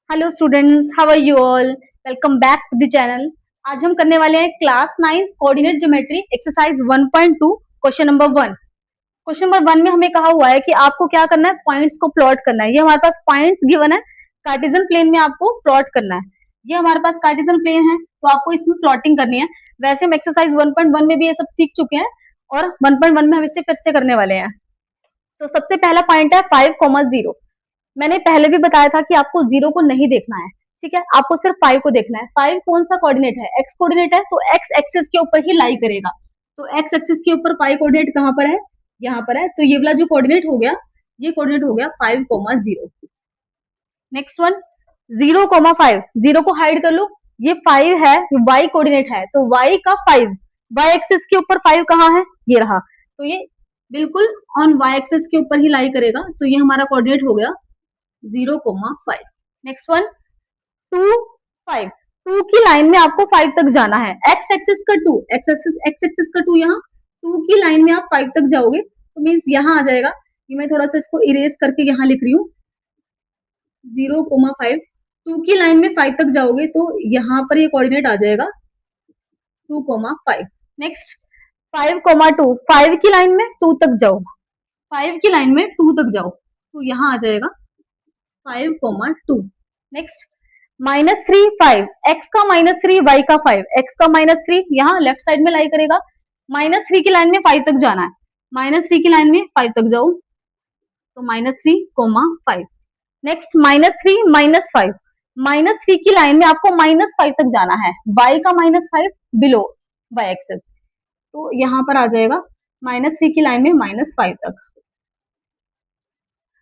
Hello students, how are you all? Welcome back to the channel. आज हम करने वाले हैं class 9 coordinate geometry exercise 1.2 question number 1। Question number 1 में हमें कहा हुआ है कि आपको क्या करना है, पॉइंट्स को प्लॉट करना है। ये हमारे पास पॉइंट्स गिवन है, कार्टेशियन प्लेन में आपको प्लॉट करना है। ये हमारे पास कार्टेशियन प्लेन है तो आपको इसमें प्लॉटिंग करनी है। वैसे हम एक्सरसाइज 1.1 में भी ये सब सीख चुके हैं और 1.1 में हम इसे फिर से करने वाले हैं। तो सबसे पहला पॉइंट है 5,0। मैंने पहले भी बताया था कि आपको 0 को नहीं देखना है, ठीक है, आपको सिर्फ 5 को देखना है। 5 कौन सा कोऑर्डिनेट है? एक्स कोऑर्डिनेट है, तो एक्स एक्सिस के ऊपर ही लाई करेगा। तो एक्स एक्सिस के ऊपर 5 कोऑर्डिनेट कहां पर है? यहाँ पर है। तो ये वाला जो कोऑर्डिनेट हो गया, ये कोऑर्डिनेट हो गया 5,0। Next one 0,5। 0 को हाइड कर लो, ये 5 है, वाई कोऑर्डिनेट है, तो वाई का 5, वाई एक्सिस के ऊपर 5 कहाँ है? ये रहा। तो ये बिल्कुल ऑन वाई एक्सिस के ऊपर ही लाई करेगा, तो ये हमारा कोऑर्डिनेट हो गया 0,5। Next one 2, 5। 2 की लाइन में आपको 5 तक जाना है। एक्स एक्सिस का 2, एक्स एक्सिस का 2 यहाँ, 2 की लाइन में आप 5 तक जाओगे तो मीन्स यहाँ आ जाएगा। ये मैं थोड़ा सा इसको इरेज करके यहाँ लिख रही हूँ 0,5। 2 की लाइन में 5 तक जाओगे तो यहाँ पर ये कोऑर्डिनेट आ जाएगा 2,5। नेक्स्ट 5,2। 5 की लाइन में 2 तक जाओ, 5 की लाइन में 2 तक जाओ तो यहाँ आ जाएगा 5,2। नेक्स्ट -3, 5। एक्स का -3, वाई का 5। एक्स का -3 यहाँ लेफ्ट साइड में लाई करेगा। -3 की लाइन में 5 तक जाना है, -3 की लाइन में 5 तक जाओ तो -3,5। नेक्स्ट -3, -5। -3 की लाइन में आपको -5 तक जाना है। वाई का -5 बिलो वाई एक्सिस, तो यहाँ पर आ जाएगा -3 की लाइन में -5 तक।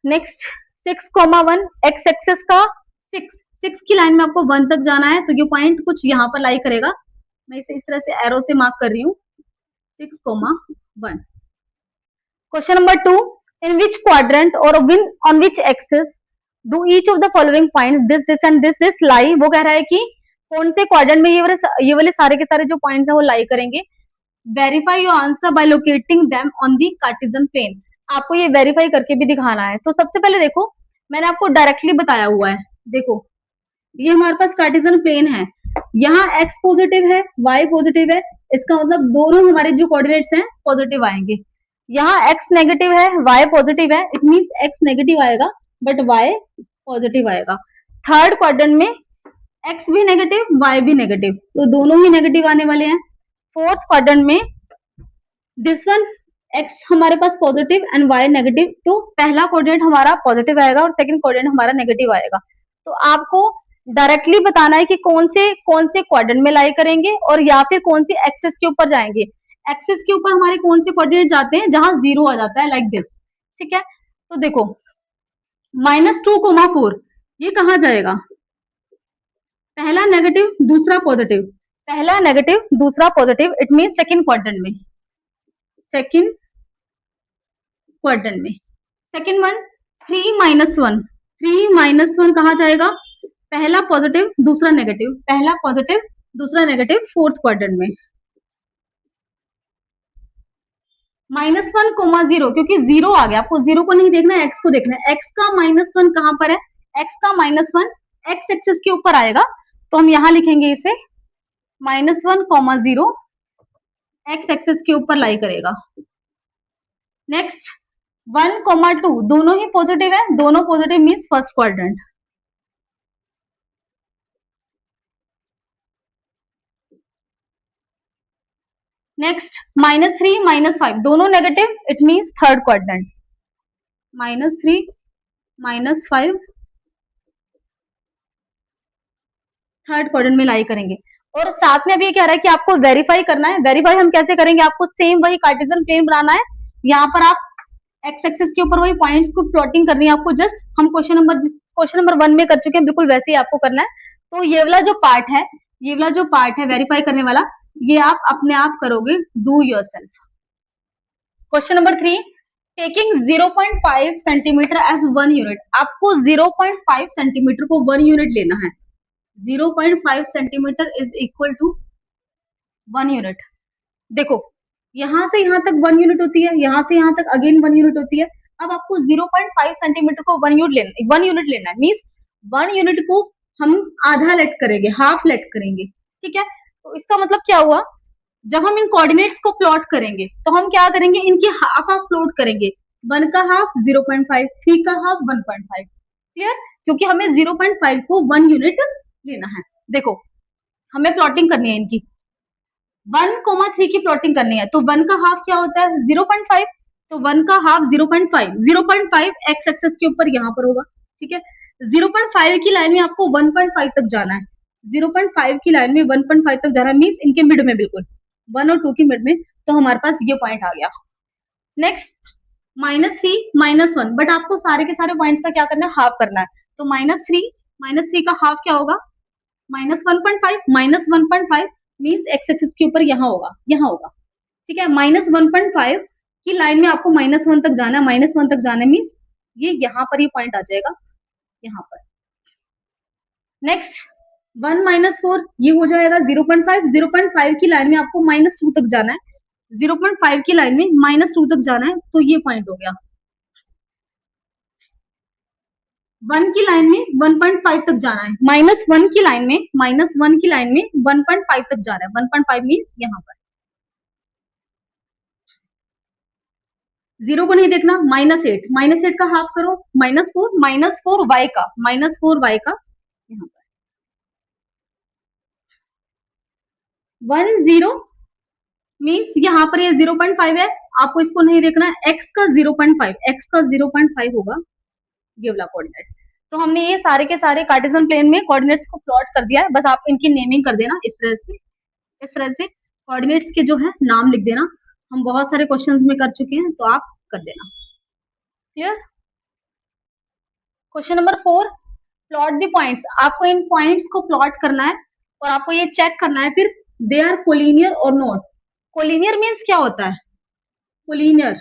नेक्स्ट 6,1। एक्स एक्सिस का 6, 6 की लाइन में आपको 1 तक जाना है, तो ये पॉइंट कुछ यहाँ पर लाई करेगा। मैं इसे इस तरह से एरो से मार्क कर रही हूँ 6,1। Question number 2, in which quadrant or विन on which axis do each of the following points this and this lie. वो कह रहा है कि कौन से क्वाड्रेंट में ये वाले सारे के सारे जो पॉइंट्स हैं वो लाई करेंगे। Verify your answer by locating them on the Cartesian plane. आपको ये वेरीफाई करके भी दिखाना है। तो सबसे पहले देखो, मैंने आपको डायरेक्टली बताया हुआ है। देखो ये हमारे पास कार्टेशियन प्लेन है, यहाँ x पॉजिटिव है, y पॉजिटिव है, इसका मतलब दोनों हमारे जो कोऑर्डिनेट्स हैं पॉजिटिव आएंगे। यहाँ x नेगेटिव है, y पॉजिटिव है, इट मींस x नेगेटिव आएगा बट y पॉजिटिव आएगा। थर्ड क्वाड्रेंट में x भी नेगेटिव, y भी नेगेटिव, तो दोनों ही नेगेटिव आने वाले हैं। फोर्थ क्वाड्रेंट में दिस वन x हमारे पास पॉजिटिव एंड y नेगेटिव, तो पहला कोऑर्डिनेट हमारा पॉजिटिव आएगा और सेकंड कोऑर्डिनेट हमारा नेगेटिव आएगा। तो आपको डायरेक्टली बताना है कि कौन से क्वाड्रेंट में लाई करेंगे और या फिर कौन सी एक्सिस के ऊपर जाएंगे। एक्सिस के ऊपर हमारे कौन से कोऑर्डिनेट जाते हैं जहां 0 आ जाता है, लाइक दिस, ठीक है। तो देखो -2,4 ये कहां जाएगा? पहला नेगेटिव दूसरा पॉजिटिव, पहला नेगेटिव दूसरा positive, it mean second quadrant में, सेकंड क्वाड्रेंट में। Second one 3, -1। 3, -1 कहां जाएगा? पहला पॉजिटिव दूसरा नेगेटिव, पहला पॉजिटिव दूसरा नेगेटिव, फोर्थ क्वाड्रेंट में। -1,0 क्योंकि 0 आ गया, आपको 0 को नहीं देखना है, एक्स को देखना है। एक्स का -1 कहां पर है? एक्स का -1 एक्स एक्सिस के ऊपर आएगा, तो हम यहां लिखेंगे इसे -1,0 एक्स एक्सिस के ऊपर लाई करेगा। नेक्स्ट 1,2 दोनों ही पॉजिटिव है, दोनों positive means first quadrant. Next -3, -5 दोनों negative, it means third quadrant. -3, -5 third quadrant में लाई करेंगे। और साथ में अभी ये कह रहा है कि आपको वेरीफाई करना है। वेरीफाई हम कैसे करेंगे? आपको सेम वही कार्टेशियन प्लेन बनाना है, यहाँ पर आप एक्स एक्सिस के ऊपर वही पॉइंट्स को प्लॉटिंग करनी है आपको। जस्ट हम क्वेश्चन नंबर 1 में कर चुके हैं, बिल्कुल वैसे ही आपको करना है। तो ये वाला जो पार्ट है, ये वाला जो पार्ट है वेरीफाई करने वाला, ये आप अपने आप करोगे, do yourself. Question number 3, taking 0.5 centimetre as 1 unit. आपको 0.5 सेंटीमीटर को 1 यूनिट लेना है। 0.5 centimetre is equal to 1 unit. देखो यहां से यहां तक 1 यूनिट होती है, यहां से यहां तक अगेन 1 यूनिट होती है। अब आपको 0.5 सेंटीमीटर को 1 यूनिट लेना है, मीन्स 1 यूनिट को हम आधा लेट करेंगे, हाफ लेट करेंगे, ठीक है। तो इसका मतलब क्या हुआ, जब हम इन कोऑर्डिनेट्स को प्लॉट करेंगे तो हम क्या करेंगे, इनकी हाफ हाफ प्लॉट करेंगे। 1 का हाफ 0.5, 3 का हाफ 1.5, क्लियर, क्योंकि हमें 0.5 को 1 यूनिट लेना है। देखो हमें प्लॉटिंग करनी है इनकी, 1,3 की प्लॉटिंग करनी है, तो 1 का हाफ क्या होता है 0.5, तो 1 का हाफ 0.5, 0.5 एक्स एक्सेस के ऊपर यहाँ पर होगा, ठीक है। 0.5 की लाइन में आपको 1.5 तक जाना है, 0.5 की लाइन में 1.5 तक जाना है, मीन्स इनके मिड में, बिल्कुल 1 और 2 की मिड में, तो हमारे पास ये पॉइंट आ गया। नेक्स्ट -3 -1, बट आपको सारे के सारे पॉइंट्स का क्या करना है, हाफ करना है, तो -3 का हाफ क्या होगा, -1.5, -1.5 मीन्स एक्स एक्सिस के ऊपर यहाँ होगा, यहाँ होगा, ठीक है। -1.5 की लाइन में आपको -1 तक जाना है, -1 तक जाना मीन्स ये यहाँ पर ये पॉइंट आ जाएगा, यहाँ पर। नेक्स्ट 1 -4 ये हो जाएगा 0.5, 0.5 की लाइन में आपको -2 तक जाना है, 0.5 की लाइन में -2 तक जाना है, तो ये पॉइंट हो गया। 1 की लाइन में 1.5 तक जाना है, -1 की लाइन में, -1 की लाइन में 1.5 तक जा रहा है, 1.5 मीन्स यहाँ पर। 0 को नहीं देखना, -8, -8 का हाफ करो, -4 वाई का, -4 वाई का यहाँ पर 10 मीन्स यहाँ पर ये 0.5 है, आपको इसको नहीं देखना है, x का 0.5, x का 0.5 होगा ये वाला कोऑर्डिनेट। तो हमने ये सारे के सारे कार्टेशियन प्लेन में कोऑर्डिनेट्स को प्लॉट कर दिया है, बस आप इनकी नेमिंग कर देना इस तरह से, इस तरह से कोऑर्डिनेट्स के जो है नाम लिख देना। हम बहुत सारे क्वेश्चंस में कर चुके हैं, तो आप कर देना, clear. Question number 4, plot the points, आपको इन पॉइंट्स को प्लॉट करना है और आपको ये चेक करना है फिर दे आर कोलिनियर और नॉट। कोलिनियर मीन्स क्या होता है, collinear,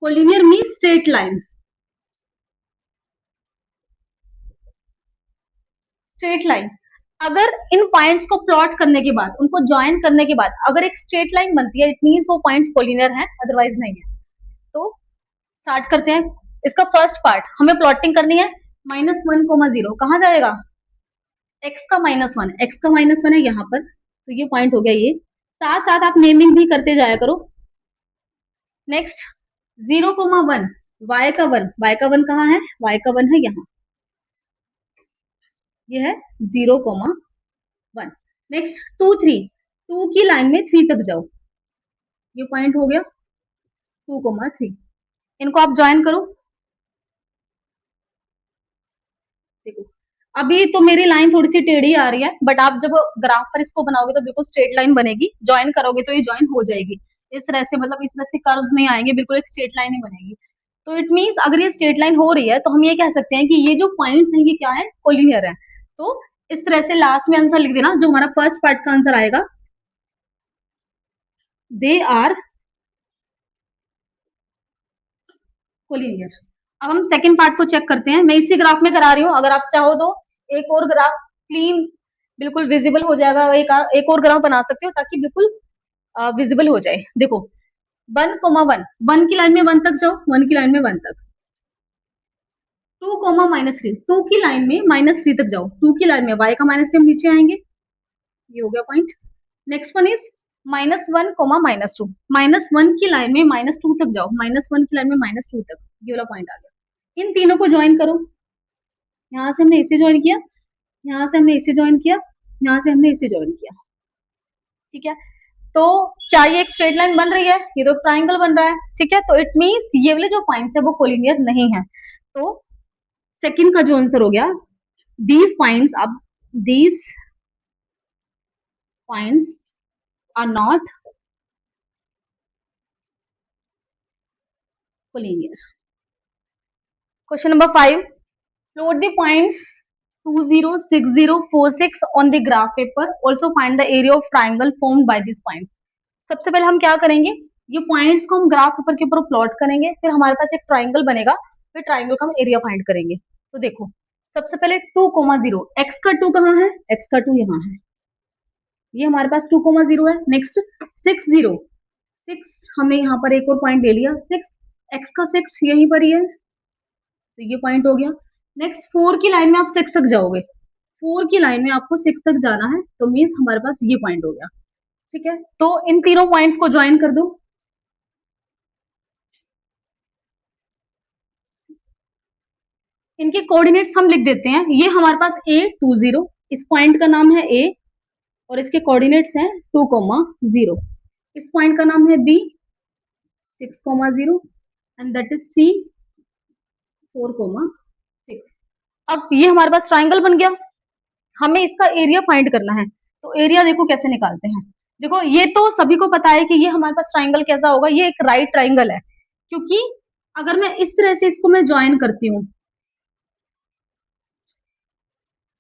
collinear means straight line, straight line. अगर इन पॉइंट्स को प्लॉट करने के बाद, उनको ज्वाइन करने के बाद अगर एक स्ट्रेट लाइन बनती है, इट मीन्स वो पॉइंट्स कोलिनियर हैं, अदरवाइज नहीं है। तो स्टार्ट करते हैं। इसका फर्स्ट पार्ट हमें प्लॉटिंग करनी है, -1,0 कहाँ जाएगा, x का -1, x का -1 है यहाँ पर, तो ये पॉइंट हो गया ये। साथ साथ आप नेमिंग भी करते जाया करो। नेक्स्ट 0,1, y का 1, y का 1 कहाँ है, y का 1 है यहाँ, ये है 0,1। नेक्स्ट 2 3, 2 की लाइन में 3 तक जाओ, ये पॉइंट हो गया 2,3। इनको आप ज्वाइन करो, देखो अभी तो मेरी लाइन थोड़ी सी टेढ़ी आ रही है, बट आप जब ग्राफ पर इसको बनाओगे तो बिल्कुल स्ट्रेट लाइन बनेगी, ज्वाइन करोगे तो ये ज्वाइन हो जाएगी इस तरह से, मतलब इस तरह से कर्व्स नहीं आएंगे, बिल्कुल एक स्ट्रेट लाइन ही बनेगी। तो इट मीन्स अगर ये स्ट्रेट लाइन हो रही है तो हम ये कह सकते हैं कि ये जो पॉइंट्स हैं ये क्या है, कोलिनियर है। तो इस तरह से लास्ट में आंसर लिख देना, जो हमारा फर्स्ट पार्ट का आंसर आएगा, दे आर कोलिनियर। अब हम सेकंड पार्ट को चेक करते हैं, मैं इसी ग्राफ में करा रही हूँ, अगर आप चाहो तो एक और ग्राफ क्लीन बिल्कुल विजिबल हो जाएगा, एक और ग्राफ बना सकते हो ताकि बिल्कुल विजिबल हो जाए। देखो 1,1, 1 की लाइन में 1 तक जाओ, 1 की लाइन में 1 तक, 2, -3, 2 की लाइन में -3 तक जाओ, 2 की लाइन में y का -3 नीचे आएंगे, ये हो गया पॉइंट। नेक्स्ट वन इज -1, -2, -1 की लाइन में -2 तक जाओ, -1 की लाइन में -2 तक, ये वाला पॉइंट आ गया। इन तीनों को ज्वाइन करो, यहाँ से हमने इसे ज्वाइन किया, यहाँ से हमने इसे ज्वाइन किया, यहाँ से हमने इसे ज्वाइन किया, ठीक है। तो क्या ये एक स्ट्रेट लाइन बन रही है, ये तो ट्राइंगल बन रहा है, ठीक है। तो इट मीन्स ये वाले जो पॉइंट्स है वो कोलिनियर नहीं है। तो सेकंड का जो आंसर हो गया, these points अब these points are not collinear. Question number 5, plot the points 20, 60, 46 on the graph paper, also find the area of triangle formed by these points. सबसे पहले हम क्या करेंगे, ये पॉइंट्स को हम ग्राफ पेपर के ऊपर प्लॉट करेंगे, फिर हमारे पास एक ट्राइंगल बनेगा, फिर ट्राइंगल का हम एरिया फाइंड करेंगे। तो देखो सबसे पहले 2,0, x का 2 कहाँ है, x का 2 यहाँ है, ये हमारे पास 2,0 है। नेक्स्ट 60, 6 हमने यहाँ पर एक और पॉइंट ले लिया, 6 x का 6 यहीं पर ही है, तो ये पॉइंट हो गया। नेक्स्ट 4 की लाइन में आप 6 तक जाओगे, 4 की लाइन में आपको 6 तक जाना है, तो मीन्स हमारे पास ये पॉइंट हो गया। ठीक है, तो इन तीनों पॉइंट्स को ज्वाइन कर दो। इनके कोऑर्डिनेट्स हम लिख देते हैं। ये हमारे पास A20, इस पॉइंट का नाम है A और इसके कोऑर्डिनेट्स हैं 2,0। इस पॉइंट का नाम है B 6,0 and that is C 4,6। अब ये हमारे पास ट्राइंगल बन गया। हमें इसका एरिया फाइंड करना है, तो एरिया देखो कैसे निकालते हैं। देखो ये तो सभी को पता है कि ये हमारे पास ट्राइंगल कैसा होगा, ये एक राइट ट्राइंगल है, क्योंकि अगर मैं इस तरह से इसको मैं ज्वाइन करती हूँ,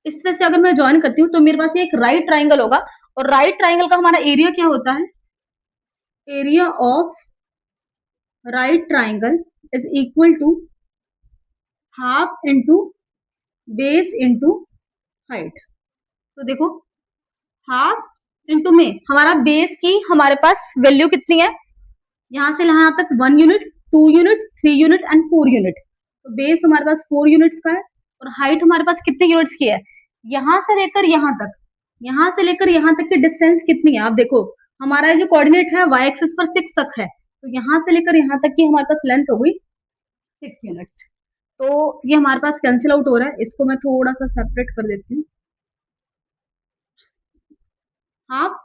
इस तरह से अगर मैं ज्वाइन करती हूँ, तो मेरे पास ये एक राइट ट्राइंगल होगा। और राइट ट्राइंगल का हमारा एरिया क्या होता है? Area of right triangle is equal to half into base into height. तो देखो हाफ इंटू में हमारा बेस की हमारे पास वैल्यू कितनी है, यहां से यहां तक 1 unit, 2 unit, 3 unit and 4 unit. तो बेस हमारे पास 4 यूनिट्स का है और हाइट हमारे पास कितने यूनिट्स की है, यहां से लेकर यहां तक, यहां से लेकर यहां तक की डिस्टेंस कितनी है? आप देखो हमारा जो कोऑर्डिनेट है y एक्सिस पर 6 तक है, तो यहां से लेकर यहां तक की हमारे पास लेंथ हो गई 6 यूनिट्स। तो ये हमारे पास कैंसिल आउट हो रहा है, इसको मैं थोड़ा सा सेपरेट कर देती हूँ। हाफ,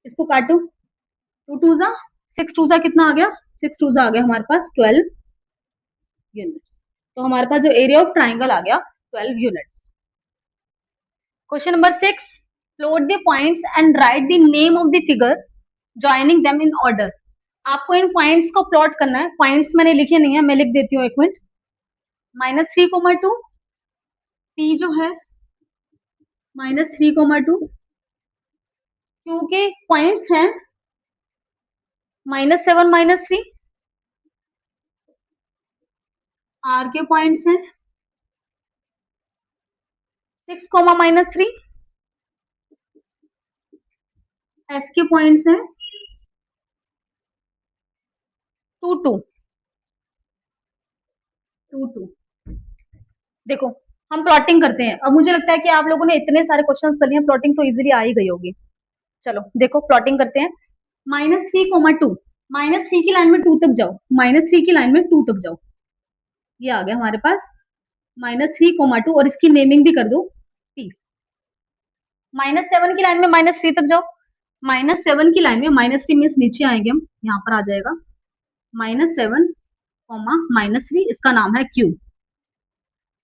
इसको काटू, 2 टू जा 6, 2 जा कितना आ गया, 6 टू जा आ गया हमारे पास 12 यूनिट्स। तो हमारे पास जो एरिया ऑफ ट्राइंगल आ गया 12 units. Question number 6, plot the points and right the name of the figure joining them in order. आपको इन पॉइंट्स को प्लॉट करना है। पॉइंट्स मैंने लिखे नहीं है, मैं लिख देती हूँ, एक मिनट। -3,2, P जो है -3,2, क्योंकि पॉइंट्स हैं -7 -3, R के पॉइंट्स हैं 6, -3, S के पॉइंट्स हैं 2, 2, 2, 2। देखो हम प्लॉटिंग करते हैं। अब मुझे लगता है कि आप लोगों ने इतने सारे क्वेश्चंस कर लिए, प्लॉटिंग तो इजीली आ ही गई होगी। चलो देखो प्लॉटिंग करते हैं। -3,2, -3 की लाइन में 2 तक जाओ, -3 की लाइन में 2 तक जाओ, ये आ गया हमारे पास -3,2 और इसकी नेमिंग भी कर दो P। -7 की लाइन में -3 तक जाओ, -7 की लाइन में -3 मीन्स नीचे आएंगे हम, यहाँ पर आ जाएगा -7, -3, इसका नाम है Q।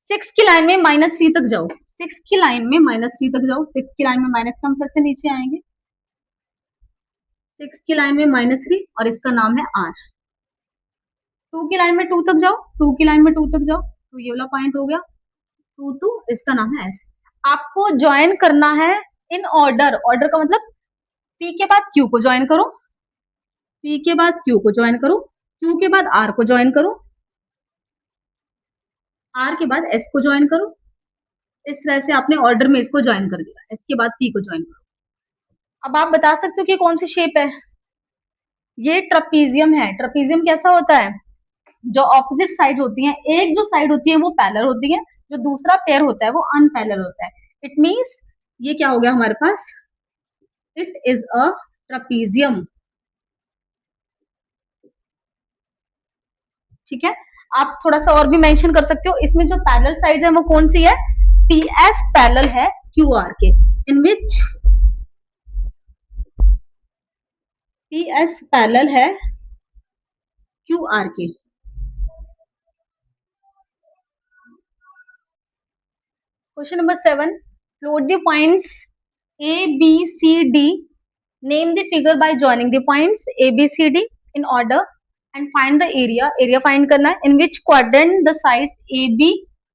6 की लाइन में -3 तक जाओ, 6 की लाइन में -3 तक जाओ, 6 की लाइन में माइनस हम फिर से नीचे आएंगे, 6 की लाइन में -3 और इसका नाम है R। 2 की लाइन में 2 तक जाओ, 2 की लाइन में 2 तक जाओ, तो ये वाला पॉइंट हो गया 2, 2, इसका नाम है S। आपको ज्वाइन करना है इन ऑर्डर। ऑर्डर का मतलब P के बाद Q को ज्वाइन करो, P के बाद Q को ज्वाइन करो, Q के बाद R को ज्वाइन करो, R के बाद S को ज्वाइन करो। इस तरह से आपने ऑर्डर में इसको ज्वाइन कर दिया, S के बाद P को ज्वाइन करो। अब आप बता सकते हो कि कौन सी शेप है? ये ट्रपीजियम है। ट्रपीजियम कैसा होता है? जो ऑपोजिट साइड होती है, एक जो साइड होती है वो पैरेलल होती है, जो दूसरा पेयर होता है वो अनपैरेलल होता है। इट मींस ये क्या हो गया हमारे पास, इट इज अ ट्रपीजियम। ठीक है, आप थोड़ा सा और भी मेंशन कर सकते हो। इसमें जो पैरेलल साइड है वो कौन सी है? PS पैरेलल है QR के, इन विच PS पैरेलल है QR के। Question number 7, plot the points A B C D, name the figure by joining the points A B C D in order and find the area. Area find करना है। In which quadrant the sides AB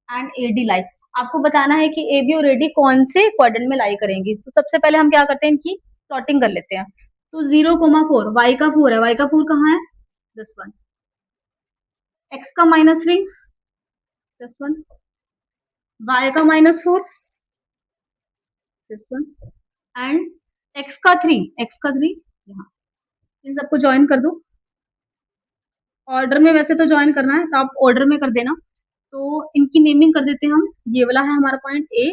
and AD lie. आपको बताना है कि AB और AD कौन से quadrant में लाई करेंगी। तो सबसे पहले हम क्या करते हैं, इनकी प्लॉटिंग कर लेते हैं। तो 0,4, y का 4 है, y का 4 कहाँ है? this one। x का -3, this one। y का -4, this one। एंड x का 3, x का 3 यहाँ। इन सबको ज्वाइन कर दो। ऑर्डर में वैसे तो ज्वाइन करना है, तो आप ऑर्डर में कर देना। तो इनकी नेमिंग कर देते हैं हम। ये वाला है हमारा पॉइंट ए,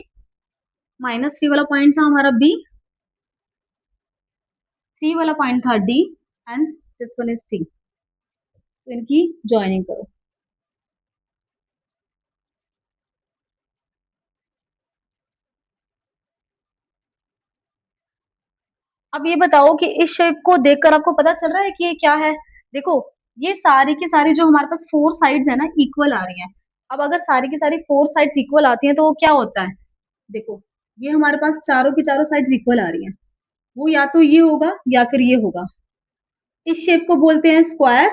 -3 वाला पॉइंट था हमारा बी, 3 वाला पॉइंट था D, and this one is C. तो इनकी ज्वाइनिंग करो। अब ये बताओ कि इस शेप को देखकर आपको पता चल रहा है कि ये क्या है। देखो, ये सारी की सारी जो हमारे पास फोर साइड्स है ना, इक्वल आ रही हैं। अब अगर सारी की सारी फोर साइड्स इक्वल आती हैं तो वो क्या होता है। देखो, ये हमारे पास चारों की चारों साइड्स इक्वल आ रही हैं, वो या तो ये होगा या फिर ये होगा। इस शेप को बोलते हैं स्क्वायर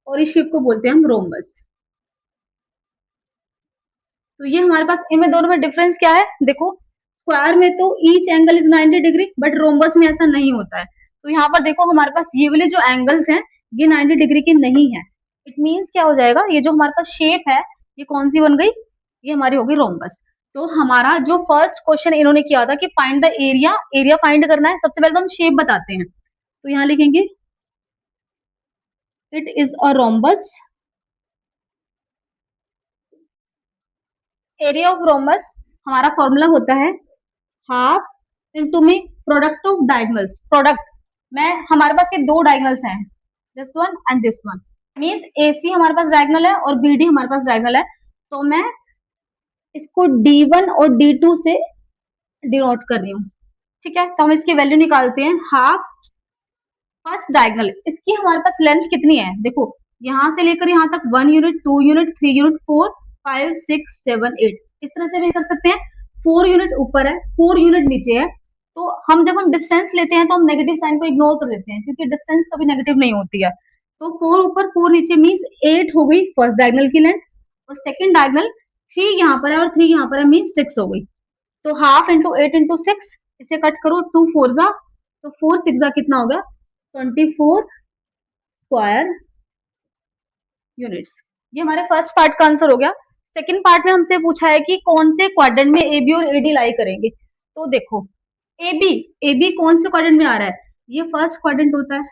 और इस शेप को बोलते हैं हम रोम्बस। तो ये हमारे पास इनमें दोनों में डिफरेंस क्या है। देखो, स्क्वायर में तो each angle is 90 degree, but rhombus में ऐसा नहीं होता है। तो यहाँ पर देखो, हमारे पास ये वाले जो एंगल्स हैं ये 90 डिग्री के नहीं है। इट मीन्स क्या हो जाएगा, ये जो हमारे पास शेप है ये कौन सी बन गई, ये हमारी होगी रोम्बस। तो हमारा जो फर्स्ट क्वेश्चन इन्होंने किया था कि find the area, area find करना है, सबसे पहले तो हम शेप बताते हैं। तो यहाँ लिखेंगे it is a rhombus. Area of rhombus हमारा फॉर्मूला होता है हाफ इंटू में प्रोडक्ट ऑफ डायगनल्स। प्रोडक्ट में हमारे पास ये दो डायगनल्स हैं, this one and this one. Means AC हमारे पास डायगनल है और BD हमारे पास डायगनल है। तो मैं इसको D1 और D2 से डिनोट कर रही हूँ। ठीक है, तो हम इसकी वैल्यू निकालते हैं। हाफ फर्स्ट डायगनल, इसकी हमारे पास लेंथ कितनी है। देखो, यहाँ से लेकर यहाँ तक 1 यूनिट, 2 यूनिट, 3 यूनिट, 4, 5, 6, 7, 8, इस तरह से भी कर सकते हैं। 4 यूनिट ऊपर है, 4 यूनिट नीचे है। तो हम जब हम डिस्टेंस लेते हैं तो हम नेगेटिव साइन को इग्नोर कर देते हैं, क्योंकि डिस्टेंस कभी नेगेटिव नहीं होती है। तो 4 ऊपर 4 नीचे मीन्स 8 हो गई फर्स्ट डायगनल की लेंथ, और सेकंड डायगनल 3 यहाँ पर है और 3 यहाँ पर है, मीन्स 6 हो गई। तो हाफ इंटू 8 इंटू 6, इसे कट करो, 2 4 जा, तो 4 6 जा कितना हो गया, 24 स्क्वायर यूनिट्स। ये हमारे फर्स्ट पार्ट का आंसर हो गया। सेकंड पार्ट में हमसे पूछा है कि कौन से क्वाड्रेंट में AB और AD लाई करेंगे। तो देखो, AB, AB कौन से क्वाड्रेंट में आ रहा है, ये फर्स्ट क्वाड्रेंट होता है,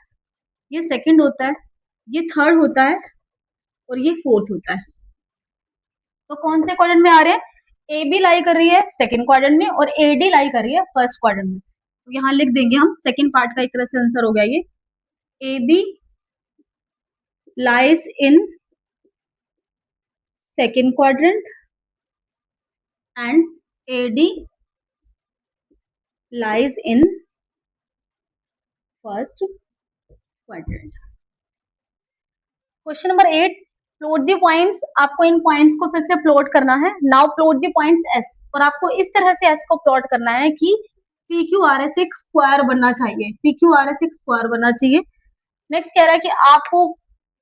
ये सेकंड होता है, ये थर्ड होता है और ये फोर्थ होता है। तो कौन से क्वाड्रेंट में आ रहे हैं, AB लाई कर रही है सेकंड क्वाड्रेंट में और AD लाई कर रही है फर्स्ट क्वाड्रेंट में। तो यहाँ लिख देंगे हम, सेकंड पार्ट का एक तरह से आंसर हो गया ये। AB lies in second quadrant and AD lies in first quadrant। Question number 8, plot the points. आपको इन पॉइंट्स को फिर से प्लॉट करना है। Now plot the points S, और आपको इस तरह से S को प्लॉट करना है कि PQRS एक स्क्वायर बनना चाहिए, PQRS एक स्क्वायर बनना चाहिए। नेक्स्ट कह रहा है कि आपको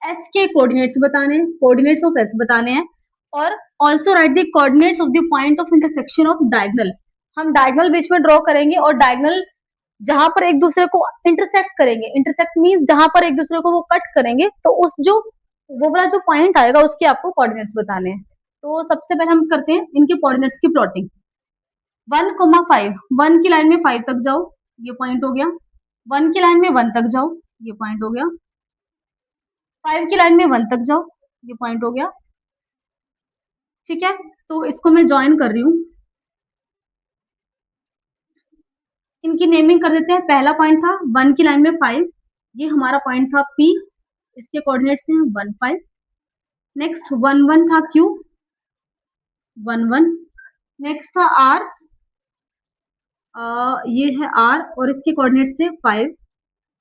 S के कोऑर्डिनेट्स बताने हैं, कोऑर्डिनेट्स ऑफ S बताने हैं, और also right the coordinates of the point of intersection of diagonal. हम डायगनल बीच में ड्रॉ करेंगे और डायगनल जहां पर एक दूसरे को इंटरसेक्ट करेंगे, इंटरसेक्ट मीन्स जहां पर एक दूसरे को वो कट करेंगे, तो उस जो वो वाला जो पॉइंट आएगा उसके आपको कोऑर्डिनेट्स बताने हैं। तो सबसे पहले हम करते हैं इनके कोऑर्डिनेट्स की प्लॉटिंग। 1,5, 1 की लाइन में 5 तक जाओ, ये पॉइंट हो गया। 1 की लाइन में 1 तक जाओ, ये पॉइंट हो गया। 5 की लाइन में 1 तक जाओ, ये पॉइंट हो गया। ठीक है, तो इसको मैं ज्वाइन कर रही हूँ। इनकी नेमिंग कर देते हैं। पहला पॉइंट था 1 की लाइन में 5, ये हमारा पॉइंट था P, इसके कोऑर्डिनेट्स हैं 1 5। नेक्स्ट 1 1 था Q, 1 1। नेक्स्ट था R, ये है R और इसके कोऑर्डिनेट्स है 5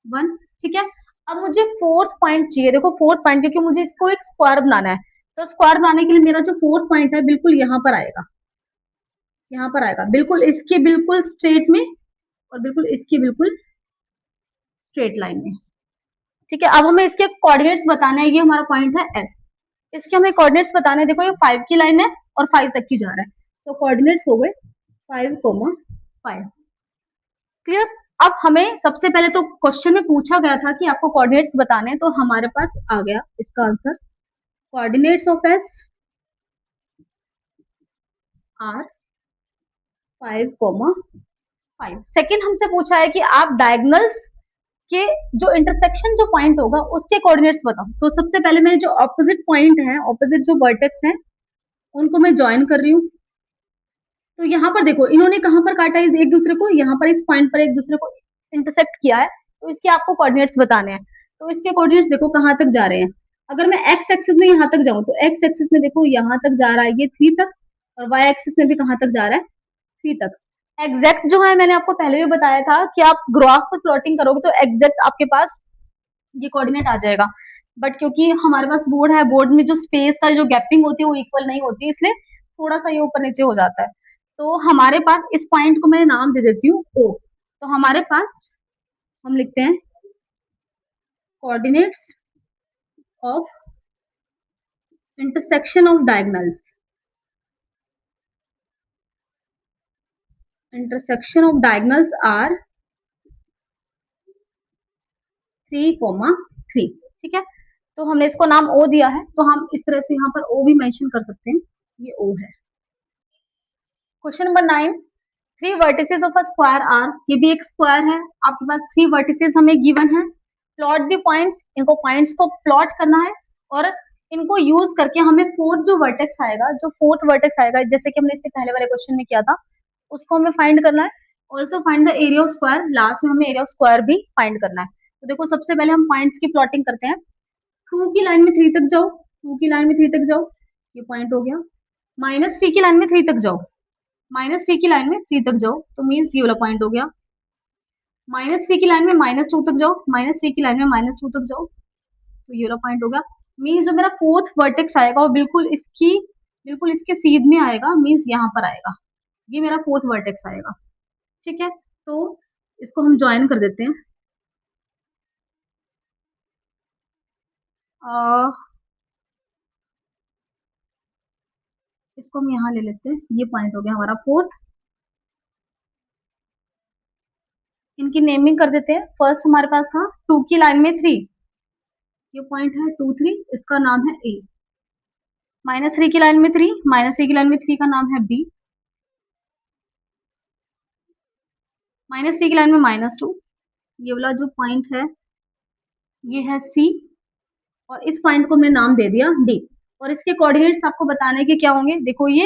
1। ठीक है, अब मुझे फोर्थ पॉइंट चाहिए। देखो, फोर्थ पॉइंट, क्योंकि मुझे इसको एक स्क्वायर बनाना है, तो स्क्वायर बनाने के लिए मेरा जो फोर्थ पॉइंट है बिल्कुल यहाँ पर आएगा, यहाँ पर आएगा, बिल्कुल इसके बिल्कुल स्ट्रेट में और बिल्कुल इसकी बिल्कुल स्ट्रेट लाइन में। ठीक है, अब हमें इसके कोऑर्डिनेट्स बताने हैं। ये हमारा पॉइंट है S, इसके हमें कोऑर्डिनेट्स बताने हैं। देखो, ये 5 की लाइन है और 5 तक की जा रहा है, तो कोऑर्डिनेट्स हो गए 5, 5। क्लियर। अब हमें सबसे पहले तो क्वेश्चन में पूछा गया था कि आपको कोऑर्डिनेट्स बताने हैं, तो हमारे पास आ गया इसका answer. Coordinates of S are 5, 5। Second हमसे पूछा है कि आप डायगनल्स कि जो इंटरसेक्शन जो पॉइंट होगा उसके कोऑर्डिनेट्स बताओ। तो सबसे पहले मैं जो ऑपोजिट पॉइंट है, ऑपोजिट जो वर्टेक्स है, उनको मैं ज्वाइन कर रही हूँ। तो यहाँ पर देखो इन्होंने कहाँ पर काटा है एक दूसरे को, यहाँ पर इस पॉइंट पर एक दूसरे को इंटरसेक्ट किया है, तो इसके आपको कोऑर्डिनेट्स बताने हैं। तो इसके कोऑर्डिनेट्स देखो कहाँ तक जा रहे हैं। अगर मैं एक्स एक्सिस में यहाँ तक जाऊँ तो एक्स एक्सिस में देखो यहाँ तक जा रहा है ये 3 तक, और वाई एक्सिस में भी कहाँ तक जा रहा है 3 तक। एग्जैक्ट जो है मैंने आपको पहले भी बताया था कि आप ग्राफ पर प्लॉटिंग करोगे तो एग्जैक्ट आपके पास ये कोऑर्डिनेट आ जाएगा। बट क्योंकि हमारे पास बोर्ड है, बोर्ड में जो स्पेस का जो गैपिंग होती है वो इक्वल नहीं होती, इसलिए थोड़ा सा ये ऊपर नीचे हो जाता है। तो हमारे पास इस पॉइंट को मैं नाम दे देती हूँ ओ। तो हमारे पास हम लिखते हैं coordinates of intersection of diagonals, intersection of diagonals are 3,3। ठीक है, तो हमने इसको नाम ओ दिया है, तो हम इस तरह से यहाँ पर ओ भी मेंशन कर सकते हैं, ये ओ है। Question number 9, 3 vertices of a square are, ये भी एक स्क्वायर है, आपके पास 3 वर्टिसेस हमें गिवन है। प्लॉट द पॉइंट्स, इनको पॉइंट्स को प्लॉट करना है, और इनको यूज करके हमें फोर्थ जो वर्टेक्स आएगा, जो फोर्थ वर्टेक्स आएगा, जैसे कि हमने इससे पहले वाले क्वेश्चन में किया था, उसको हमें फाइंड करना है। Also find the area of square, last में हमें एरिया ऑफ स्क्वायर भी फाइंड करना है। तो देखो सबसे पहले हम पॉइंट्स की प्लॉटिंग करते हैं। 2 की लाइन में 3 तक जाओ, 2 की लाइन में 3 तक जाओ, ये पॉइंट हो गया। -3 की लाइन में 3 तक जाओ, -3 की लाइन में 3 तक जाओ, तो मीन्स ये वाला पॉइंट हो गया। -3 की लाइन में -2 तक जाओ, -3 की लाइन में -2 तक जाओ, तो ये वाला पॉइंट हो गया। मीन्स जो मेरा फोर्थ वर्टेक्स आएगा वो बिल्कुल इसके सीध में आएगा, मीन्स यहाँ पर आएगा, ये मेरा फोर्थ वर्टेक्स आएगा। ठीक है, तो इसको हम ज्वाइन कर देते हैं। इसको हम यहाँ ले लेते हैं, ये पॉइंट हो गया हमारा फोर्थ। इनकी नेमिंग कर देते हैं। फर्स्ट हमारे पास था 2 की लाइन में 3, ये पॉइंट है 2 3, इसका नाम है ए। -3 की लाइन में 3, -3 की लाइन में 3 का नाम है बी। -3 की लाइन में -2, ये वाला जो पॉइंट है ये है सी, और इस पॉइंट को हमने नाम दे दिया डी। और इसके कोऑर्डिनेट्स आपको बताने के क्या होंगे, देखो ये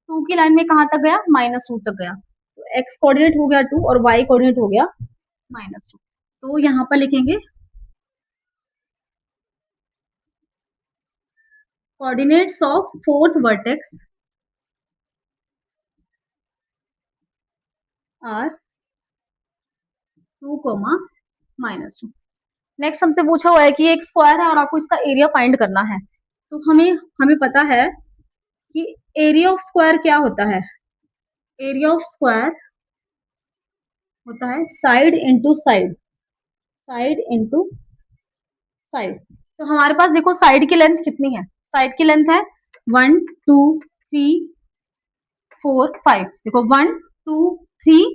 2 की लाइन में कहाँ तक गया, -2 तक गया, तो एक्स कोऑर्डिनेट हो गया 2 और वाई कोऑर्डिनेट हो गया -2। तो यहाँ पर लिखेंगे coordinates of fourth vertex are 2, -2। Next हमसे पूछा हुआ है कि एक स्क्वायर है और आपको इसका एरिया फाइंड करना है। तो हमें हमें पता है कि एरिया ऑफ स्क्वायर क्या होता है। एरिया ऑफ स्क्वायर होता है side into side, side into side. तो हमारे पास देखो साइड की लेंथ कितनी है, साइड की लेंथ है 1 2 3 4 5। देखो 1 2 3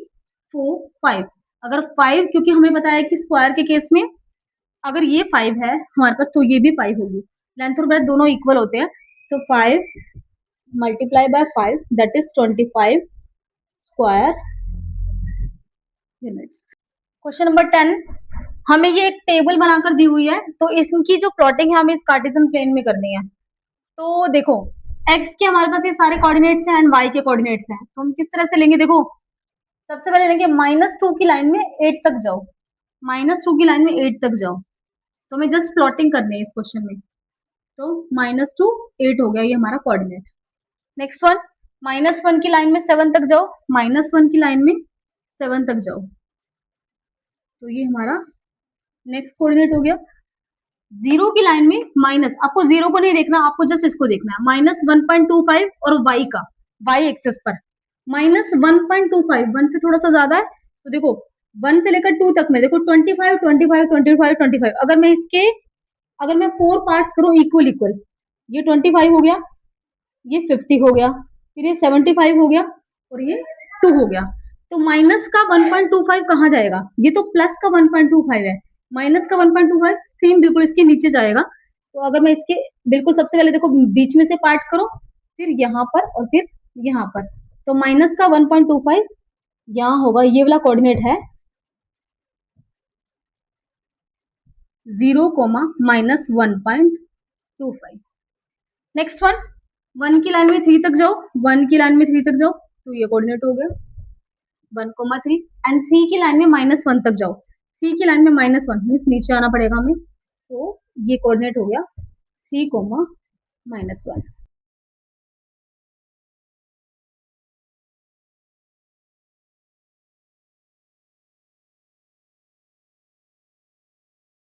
4 5। अगर 5, क्योंकि हमें पता है कि स्क्वायर के केस में अगर ये 5 है हमारे पास, तो ये भी 5 होगी। लेंथ और ब्रेथ दोनों इक्वल होते हैं, तो 5 multiply by 5 that is 25 square units. Question number 10, हमें ये एक टेबल बनाकर दी हुई है, तो इसकी जो प्लॉटिंग है हमें इस कार्टेशियन प्लेन में करनी है। तो देखो x के हमारे पास ये सारे कोऑर्डिनेट्स हैं एंड y के कोऑर्डिनेट्स हैं, तो हम किस तरह से लेंगे, देखो सबसे पहले लेंगे -2 की लाइन में 8 तक जाओ, -2 की लाइन में 8 तक जाओ, तो हमें जस्ट प्लॉटिंग करनी है इस क्वेश्चन में। तो -2 8 हो गया ये हमारा कोऑर्डिनेट। नेक्स्ट वन, -1 की लाइन में 7 तक जाओ, -1 की लाइन में 7 तक जाओ, तो ये हमारा नेक्स्ट कोऑर्डिनेट हो गया। 0 की लाइन में माइनस, आपको 0 को नहीं देखना, आपको जस्ट इसको देखना है, -1.25 और y का, y एक्सेस पर -1.25, 1 से थोड़ा सा ज्यादा है, तो देखो 1 से लेकर 2 तक में देखो 25 25 25 25। अगर मैं 4 पार्ट्स करूं इक्वल इक्वल, ये 25 हो गया, ये 50 हो गया, फिर ये 75 हो गया, और ये 2 हो गया। तो माइनस का 1.25 कहाँ जाएगा, ये तो प्लस का 1.25 है, माइनस का 1.25 सेम बिल्कुल इसके नीचे जाएगा। तो अगर मैं इसके बिल्कुल सबसे पहले देखो बीच में से पार्ट करो, फिर यहाँ पर और फिर यहाँ पर, तो माइनस का 1.25 यहाँ होगा, ये वाला कोऑर्डिनेट है 0 कोमा -1.25। नेक्स्ट वन, 1 की लाइन में 3 तक जाओ, 1 की लाइन में 3 तक जाओ, तो ये कोऑर्डिनेट हो गया 1,3। एंड 3 की लाइन में -1 तक जाओ, 3 की लाइन में -1 मीन्स नीचे आना पड़ेगा हमें, तो ये कोऑर्डिनेट हो गया 3 कोमा -1।